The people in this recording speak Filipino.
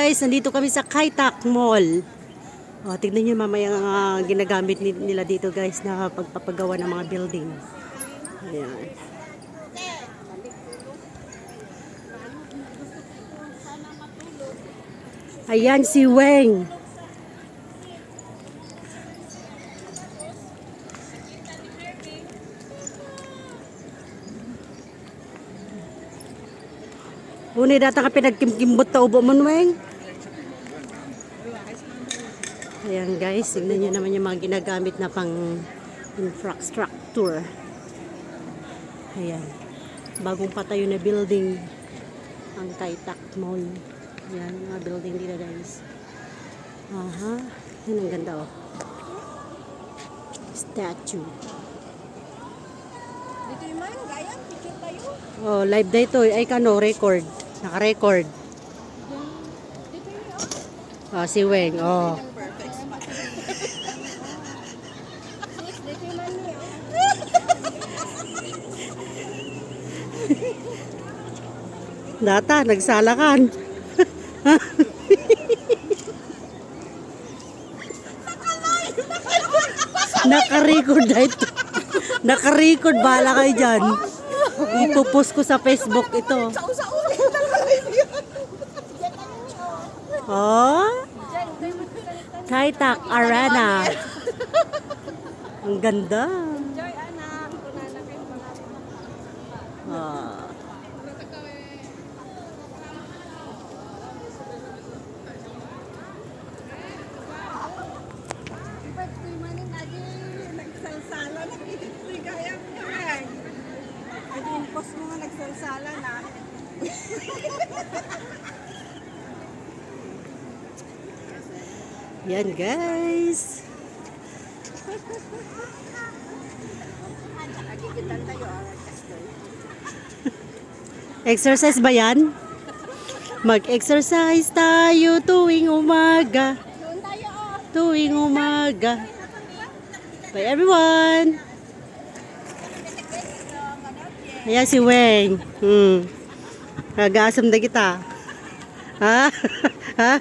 guys, nandito kami sa Kaitak Mall. Oh, tignan niyo mamaya ang ginagamit nila dito guys na pagpapagawa ng mga building. Ayan. Ayan si Weng. Unay data ka pinagkimkimbot ta ubo mo, Weng. Ayan guys, tignan nyo naman yung mga ginagamit na pang infrastructure. Ayan. Bagong patayo na building ang Kaitak Mall. Ayan, mga building dito guys. Aha. Yan ang ganda oh. Statue. Dito yung man, gaya, picture tayo. Oh, live na ito. Ay kano, record. Naka-record. Dito yun. Oh, si Weng. Oh. Perfect spot. Sis, dito yung man niya. Data, nagsalakan. Naka-record na ito. Naka-record, bahala kayo dyan. Ipopost ko sa Facebook ito. Sa-usa-usa ko talaga live yun. Oh? Kaitak Arena. Ang ganda. Joy, anak. Kunana kayo pangalan. Ah. Ba't ko yung maning adi nagsalsala na kitito'y gaya nga. Adi yung post mo nga nagsalsala na. Yan guys. Nagigitan tayo ang kastoy. Exercise ba yan? Mag-exercise tayo tuwing umaga. Doon tayo oh. Tuwing umaga. Bye everyone. Ayan si Weng. Nag-aasam na kita. Ha? Ha?